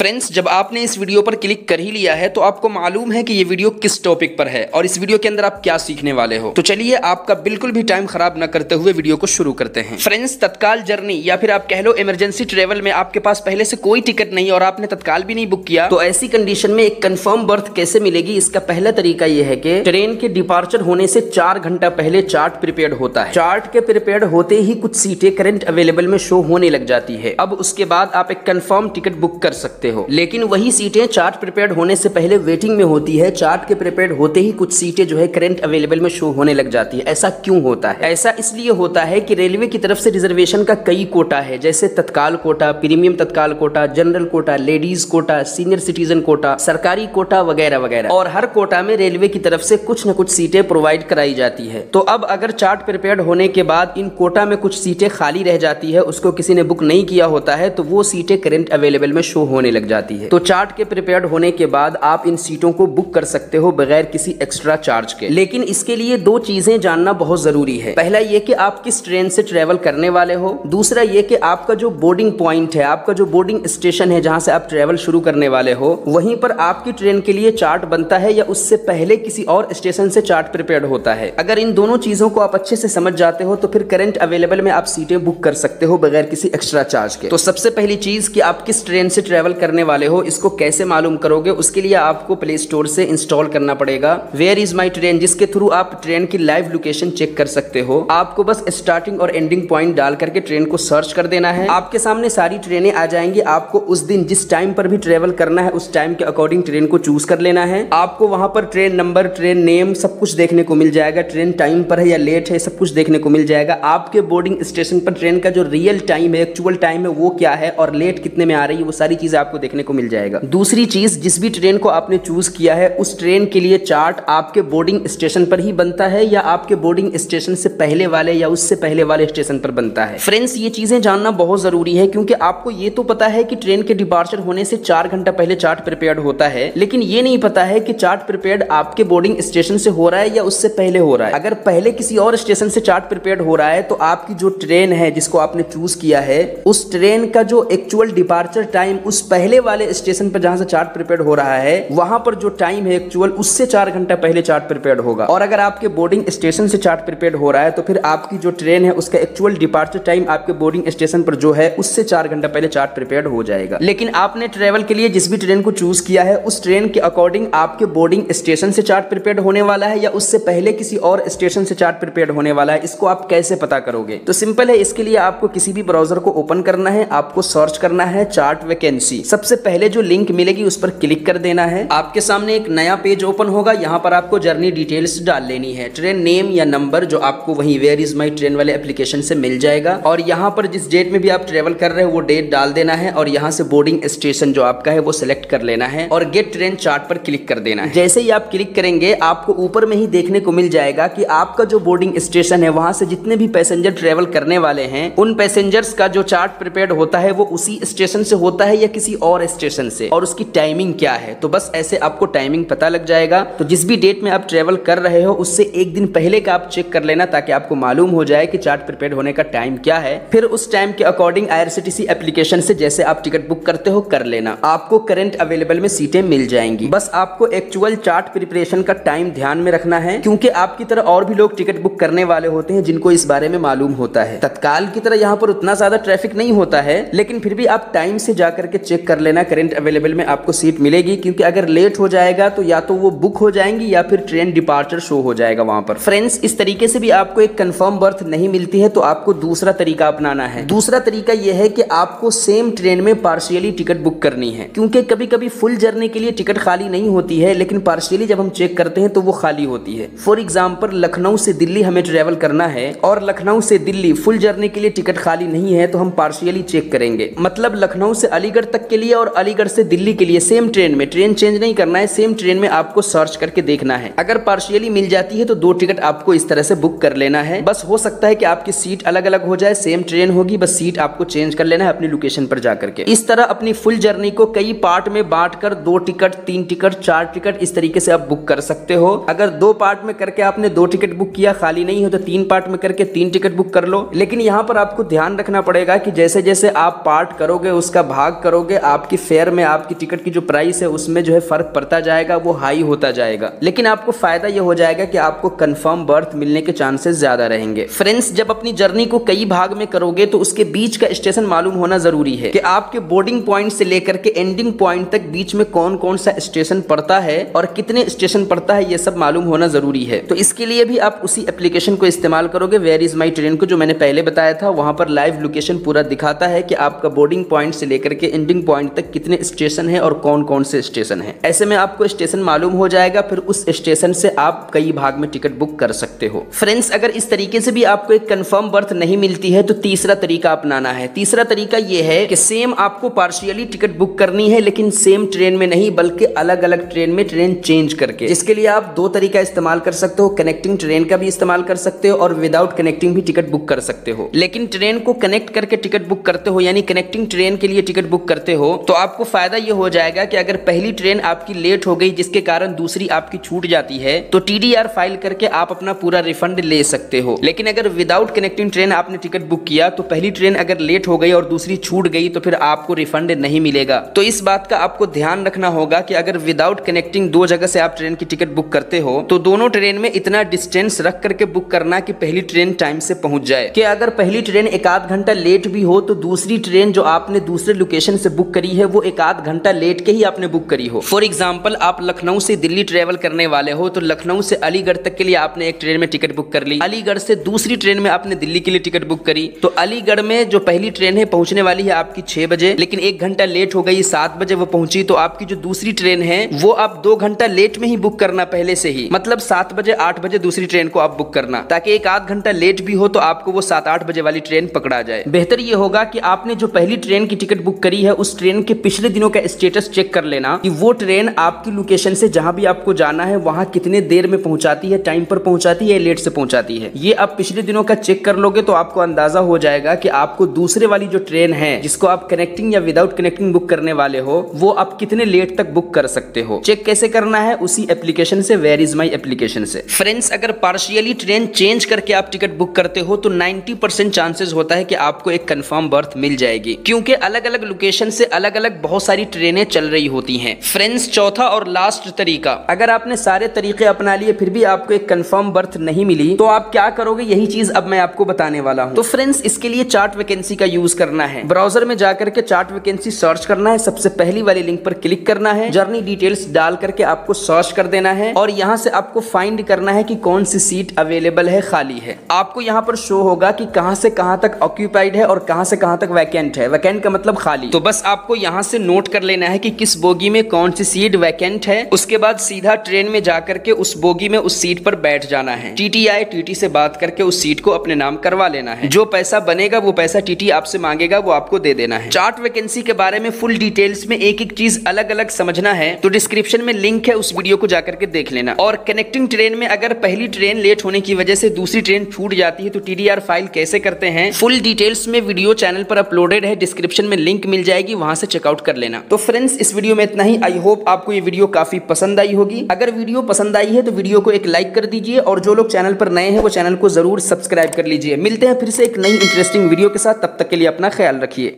Friends, जब आपने इस वीडियो पर क्लिक कर ही लिया है तो आपको मालूम है कि ये वीडियो किस टॉपिक पर है और इस वीडियो के अंदर आप क्या सीखने वाले हो। तो चलिए आपका बिल्कुल भी टाइम खराब न करते हुए वीडियो को शुरू करते हैं। फ्रेंड्स, तत्काल जर्नी या फिर आप कह लो इमरजेंसी ट्रेवल में आपके पास पहले से कोई टिकट नहीं और आपने तत्काल भी नहीं बुक किया, तो ऐसी कंडीशन में एक कंफर्म बर्थ कैसे मिलेगी। इसका पहला तरीका यह है कि ट्रेन के डिपार्चर होने से 4 घंटा पहले चार्ट प्रिपेयर्ड होता है। चार्ट के प्रिपेयर्ड होते ही कुछ सीटें करंट अवेलेबल में शो होने लग जाती है। अब उसके बाद आप एक कंफर्म टिकट बुक कर सकते हो, लेकिन वही सीटें चार्ट प्रिपेयर्ड होने से पहले वेटिंग में होती है। चार्ट के प्रिपेयर्ड होते ही कुछ सीटें जो है करंट अवेलेबल में शो होने लग जाती है। ऐसा क्यों होता है? ऐसा इसलिए होता है कि रेलवे की तरफ से रिजर्वेशन का कई कोटा है, जैसे तत्काल quota, premium Tatkal quota, general quota, ladies quota, senior citizen quota, सरकारी कोटा वगैरह वगैरह। और हर कोटा में रेलवे की तरफ से कुछ न कुछ सीटें प्रोवाइड कराई जाती है। तो अब अगर चार्ट प्रिपेयर्ड होने के बाद इन कोटा में कुछ सीटें खाली रह जाती है, उसको किसी ने बुक नहीं किया होता है, तो वो सीटें करंट अवेलेबल में शो होने लग जाती है। तो चार्ट के प्रिपेयर्ड होने के बाद आप इन सीटों को बुक कर सकते हो बगैर किसी एक्स्ट्रा चार्ज के। लेकिन इसके लिए 2 चीजें जानना बहुत जरूरी है। पहला ये कि आप किस ट्रेन से ट्रेवल करने वाले हो। दूसरा ये कि आपका जो बोर्डिंग पॉइंट है, आपका जो बोर्डिंग स्टेशन है जहां से आप ट्रेवल शुरू करने वाले हो, वहीं पर आपकी ट्रेन के लिए चार्ट बनता है या उससे पहले किसी और स्टेशन से चार्ट प्रिपेयर्ड होता है। अगर इन दोनों चीजों को आप अच्छे से समझ जाते हो तो फिर करंट अवेलेबल में आप सीटें बुक कर सकते हो बगैर किसी एक्स्ट्रा चार्ज के। तो सबसे पहली चीज कि आप किस ट्रेन से ट्रेवल करने वाले हो, इसको कैसे मालूम करोगे? उसके लिए आपको प्ले स्टोर से इंस्टॉल करना पड़ेगा वेयर इज माई ट्रेन, जिसके थ्रू आप ट्रेन की लाइव लोकेशन चेक कर सकते हो। आपको बस स्टार्टिंग और एंडिंग पॉइंट डाल करके ट्रेन को सर्च कर देना है। आपके सामने सारी ट्रेनें आ जाएंगी। आपको उस दिन जिस टाइम पर भी ट्रेवल करना है उस टाइम के अकॉर्डिंग ट्रेन को चूज कर लेना है। आपको वहां पर ट्रेन नंबर, ट्रेन नेम सब कुछ देखने को मिल जाएगा। ट्रेन टाइम पर है या लेट है, सब कुछ देखने को मिल जाएगा। आपके बोर्डिंग स्टेशन पर ट्रेन का जो रियल टाइम है, एक्चुअल टाइम है, वो क्या है और लेट कितने में आ रही है, वो सारी चीजें आपको देखने को मिल जाएगा। दूसरी चीज, जिस भी ट्रेन को आपने चूज किया है उस ट्रेन के लिए चार्ट आपके बोर्डिंग स्टेशन पर ही बनता है या आपके बोर्डिंग स्टेशन से पहले वाले या उससे पहले वाले स्टेशन पर बनता है। फ्रेंड्स, ये चीजें जानना बहुत जरूरी है, क्योंकि आपको ये तो पता है कि ट्रेन के डिपार्चर होने से 4 घंटा पहले चार्ट प्रिपेयर्ड होता है, लेकिन ये नहीं पता है कि चार्ट प्रिपेयर्ड आपके बोर्डिंग स्टेशन से हो रहा है या उससे पहले हो रहा है। अगर पहले किसी और स्टेशन से चार्ट प्रिपेयर्ड हो रहा है तो आपकी जो ट्रेन है जिसको आपने चूज किया है, उस ट्रेन का जो एक्चुअल डिपार्चर टाइम उस पहले वाले स्टेशन पर जहां से चार्ट प्रिपेयर्ड हो रहा है, वहां पर जो टाइम है एक्चुअल, उससे 4 घंटा पहले चार्ट प्रिपेयर्ड होगा। और अगर आपके बोर्डिंग स्टेशन से चार्ट प्रिपेयर्ड हो रहा है तो फिर आपकी जो ट्रेन है उसका एक्चुअल डिपार्चर टाइम आपके बोर्डिंग स्टेशन पर जो है उससे 4 घंटा पहले चार्ट प्रिपेयर्ड हो जाएगा। लेकिन आपने ट्रेवल के लिए जिस भी ट्रेन को चूज किया है उस ट्रेन के अकॉर्डिंग आपके बोर्डिंग स्टेशन से चार्ट प्रिपेयर्ड होने वाला है या उससे पहले किसी और स्टेशन से चार्ट प्रिपेयर्ड होने वाला है। इसको आप कैसे पता करोगे? तो सिंपल है, इसके लिए आपको किसी भी ब्राउजर को ओपन करना है, आपको सर्च करना है चार्ट वैकेंसी। सबसे पहले जो लिंक मिलेगी उस पर क्लिक कर देना है। आपके सामने एक नया पेज ओपन होगा। यहाँ पर आपको जर्नी डिटेल्स डाल लेनी है, ट्रेन नेम या नंबर जो आपको वहीं वेयर इज माई ट्रेन वाले एप्लीकेशन से मिल जाएगा। और यहाँ पर जिस डेट में भी आप ट्रेवल कर रहे हो वो डेट डाल देना है और यहाँ से बोर्डिंग स्टेशन जो आपका है वो सिलेक्ट कर लेना है और गेट ट्रेन चार्ट पर क्लिक कर देना है। जैसे ही आप क्लिक करेंगे आपको ऊपर में ही देखने को मिल जाएगा कि आपका जो बोर्डिंग स्टेशन है वहां से जितने भी पैसेंजर ट्रेवल करने वाले हैं उन पैसेंजर्स का जो चार्ट प्रिपेयर्ड होता है वो उसी स्टेशन से होता है या किसी और स्टेशन से, और उसकी टाइमिंग क्या है। तो बस ऐसे आपको टाइमिंग पता लग जाएगा। तो जिस भी डेट में आप ट्रेवल कर रहे हो उससे एक दिन पहले का आप चेक कर लेना, ताकि आपको मालूम हो जाए कि चार्ट प्रिपेयर्ड होने का टाइम क्या है। फिर उस टाइम के अकॉर्डिंग IRCTC एप्लीकेशन से जैसे आप टिकट बुक करते हो कर लेना, आपको करंट अवेलेबल में सीटें मिल जाएंगी। बस आपको एक्चुअल चार्ट प्रिपरेशन का टाइम ध्यान में रखना है, क्योंकि आपकी तरह और भी लोग टिकट बुक करने वाले होते हैं जिनको इस बारे में मालूम होता है। तत्काल की तरह यहाँ पर उतना ज्यादा ट्रैफिक नहीं होता है, लेकिन फिर भी आप टाइम से जाकर के चेक कर लेना करंट अवेलेबल में आपको सीट मिलेगी, क्योंकि अगर लेट हो जाएगा तो या तो वो बुक हो जाएंगी या फिर ट्रेन डिपार्चर शो हो जाएगा वहां पर। फ्रेंड्स, इस तरीके से भी आपको एक कंफर्म बर्थ नहीं मिलती है, तो आपको दूसरा तरीका अपनाना है। दूसरा तरीका यह है कि आपको सेम ट्रेन में पार्शियली टिकट बुक करनी है, क्योंकि कभी कभी फुल जर्नी के लिए टिकट खाली नहीं होती है, लेकिन पार्शियली जब हम चेक करते हैं तो वो खाली होती है। फॉर एग्जाम्पल, लखनऊ से दिल्ली हमें ट्रेवल करना है और लखनऊ से दिल्ली फुल जर्नी के लिए टिकट खाली नहीं है, तो हम पार्शियली चेक करेंगे। मतलब लखनऊ से अलीगढ़ तक के लिए और अलीगढ़ से दिल्ली के लिए सेम ट्रेन में, ट्रेन चेंज नहीं करना है, सेम ट्रेन में आपको सर्च करके देखना है। अगर पार्शियली मिल जाती है तो 2 टिकट आपको इस तरह से बुक कर लेना है। बस हो सकता है कि आपकी सीट अलग अलग हो जाए, सेम ट्रेन होगी, बस सीट आपको चेंज कर लेना है अपनी लोकेशन पर जाकर के। इस तरह अपनी फुल जर्नी को कई पार्ट में बांटकर 2 टिकट, 3 टिकट, 4 टिकट इस तरीके से आप बुक कर सकते हो। अगर 2 पार्ट में करके आपने 2 टिकट बुक किया, खाली नहीं हो तो 3 पार्ट में करके 3 टिकट बुक कर लो। लेकिन यहाँ पर आपको ध्यान रखना पड़ेगा कि जैसे जैसे आप पार्ट करोगे, उसका भाग करोगे, आपकी फेयर में आपकी टिकट की जो प्राइस है उसमें जो है फर्क पड़ता जाएगा, वो हाई होता जाएगा। लेकिन आपको फायदा ये हो जाएगा कि आपको कंफर्म बर्थ मिलने के चांसेस ज्यादा रहेंगे। फ्रेंड्स, जब अपनी जर्नी को कई भाग में करोगे तो उसके बीच का स्टेशन मालूम होना जरूरी है कि आपके बोर्डिंग पॉइंट से लेकर के एंडिंग पॉइंट तक बीच में कौन कौन सा स्टेशन पड़ता है और कितने स्टेशन पड़ता है, ये सब मालूम होना जरूरी है। तो इसके लिए भी आप उसी एप्लीकेशन को इस्तेमाल करोगे, वेयर इज माई ट्रेन को, जो मैंने पहले बताया था। वहां पर लाइव लोकेशन पूरा दिखाता है कि आपका बोर्डिंग पॉइंट से लेकर के एंडिंग पॉइंट तक कितने स्टेशन है और कौन कौन से स्टेशन है। ऐसे में आपको स्टेशन मालूम हो जाएगा, फिर उस स्टेशन से आप कई भाग में टिकट बुक कर सकते हो। फ्रेंड्स, अगर इस तरीके से भी आपको एक कंफर्म बर्थ नहीं मिलती है तो तीसरा तरीका अपनाना है। तीसरा तरीका यह है कि सेम आपको पार्शियली टिकट बुक करनी है, लेकिन सेम ट्रेन में नहीं बल्कि अलग अलग ट्रेन में ट्रेन चेंज करके। जिसके लिए आप दो तरीका इस्तेमाल कर सकते हो, कनेक्टिंग ट्रेन का भी इस्तेमाल कर सकते हो और विदाउट कनेक्टिंग भी टिकट बुक कर सकते हो। लेकिन ट्रेन को कनेक्ट करके टिकट बुक करते हो, यानी कनेक्टिंग ट्रेन के लिए टिकट बुक करते हो, तो आपको फायदा यह हो जाएगा कि अगर पहली ट्रेन आपकी लेट हो गई जिसके कारण दूसरी आपकी छूट जाती है तो TDR फाइल करके आप अपना पूरा रिफंड ले सकते हो। लेकिन अगर विदाउट कनेक्टिंग ट्रेन आपने टिकट बुक किया तो पहली ट्रेन अगर लेट हो गई और दूसरी छूट गई तो फिर आपको रिफंड नहीं मिलेगा। तो इस बात का आपको ध्यान रखना होगा कि अगर विदाउट कनेक्टिंग दो जगह से आप ट्रेन की टिकट बुक करते हो तो दोनों ट्रेन में इतना डिस्टेंस रख करके बुक करना कि पहली ट्रेन टाइम से पहुंच जाए, कि अगर पहली ट्रेन एक आध घंटा लेट भी हो तो दूसरी ट्रेन जो आपने दूसरे लोकेशन से बुक करी है वो एक आध घंटा लेट के ही आपने बुक करी हो। फॉर एग्जाम्पल, आप लखनऊ से दिल्ली ट्रेवल करने वाले हो तो लखनऊ से अलीगढ़ तक के लिए आपने एक ट्रेन में टिकट बुक कर ली, अलीगढ़ से दूसरी ट्रेन में आपने दिल्ली के लिए टिकट बुक करी, तो अलीगढ़ में जो पहली ट्रेन है पहुंचने वाली है आपकी 6 बजे, लेकिन 1 घंटा लेट हो गई, 7 बजे वो पहुंची, तो आपकी जो दूसरी ट्रेन है वो आप 2 घंटा लेट में ही बुक करना पहले से ही, मतलब 7 बजे 8 बजे दूसरी ट्रेन को आप बुक करना, ताकि एक आध घंटा लेट भी हो तो आपको वो 7-8 बजे वाली ट्रेन पकड़ा जाए। बेहतर ये होगा कि आपने जो पहली ट्रेन की टिकट बुक करी है उस ट्रेन के पिछले दिनों का स्टेटस चेक कर लेना कि वो ट्रेन आपकी लोकेशन से जहां भी आपको जाना है वहां कितने देर में पहुंचाती है, टाइम पर पहुंचाती है या लेट से पहुंचाती है। ये आप पिछले दिनों का चेक कर लोगे तो आपको अंदाजा हो जाएगा कि आपको दूसरे वाली जो ट्रेन है जिसको आप कनेक्टिंग या विदाउट कनेक्टिंग बुक करने वाले हो वो आप कितने लेट तक बुक कर सकते हो। चेक कैसे करना है? उसी एप्लीकेशन से, वेयर इज माई एप्लीकेशन से। फ्रेंड्स, अगर पार्शियली ट्रेन चेंज करके आप टिकट बुक करते हो तो 90% चांसेस होता है कि आपको एक कंफर्म बर्थ मिल जाएगी, क्योंकि अलग अलग लोकेशन से अलग अलग बहुत सारी ट्रेनें चल रही होती हैं। फ्रेंड्स, चौथा और लास्ट तरीका, अगर आपने सारे तरीके अपना लिए फिर भी आपको एक कंफर्म बर्थ नहीं मिली तो आप क्या करोगे, यही चीज अब मैं आपको बताने वाला हूं। तो फ्रेंड्स, इसके लिए चार्ट वैकेंसी का यूज करना है। ब्राउजर में जाकर के चार्ट वैकेंसी सर्च करना है, सबसे पहली वाली लिंक पर क्लिक करना है, जर्नी डिटेल्स डाल करके आपको सर्च कर देना है और यहां से आपको फाइंड करना है कि कौन सी सीट अवेलेबल है, खाली है। आपको यहां पर शो होगा कि कहां से कहां तक ऑक्यूपाइड है और कहां से कहां तक वैकेंट है। वैकेंट का मतलब खाली। तो बस आपको यहां से नोट कर लेना है कि किस बोगी में कौन सी सीट वैकेंट है, उसके बाद सीधा ट्रेन में जाकर के उस बोगी में उस सीट पर बैठ जाना है। TT से बात करके उस सीट को अपने नाम करवा लेना है। जो पैसा बनेगा वो पैसा TT आपसे मांगेगा, वो आपको दे देना है। चार्ट वैकेंसी के बारे में फुल डिटेल्स में एक एक चीज अलग अलग समझना है तो डिस्क्रिप्शन में लिंक है, उस वीडियो को जाकर के देख लेना। और कनेक्टिंग ट्रेन में अगर पहली ट्रेन लेट होने की वजह से दूसरी ट्रेन छूट जाती है तो TDR फाइल कैसे करते हैं, फुल डिटेल्स में वीडियो चैनल पर अपलोडेड है, डिस्क्रिप्शन में लिंक मिल जाएगी, वहां से चेकआउट कर लेना। तो फ्रेंड्स, इस वीडियो में इतना ही। आई होप आपको ये वीडियो काफी पसंद आई होगी। अगर वीडियो पसंद आई है तो वीडियो को एक लाइक कर दीजिए और जो लोग चैनल पर नए हैं वो चैनल को जरूर सब्सक्राइब कर लीजिए। मिलते हैं फिर से एक नई इंटरेस्टिंग वीडियो के साथ, तब तक के लिए अपना ख्याल रखिए।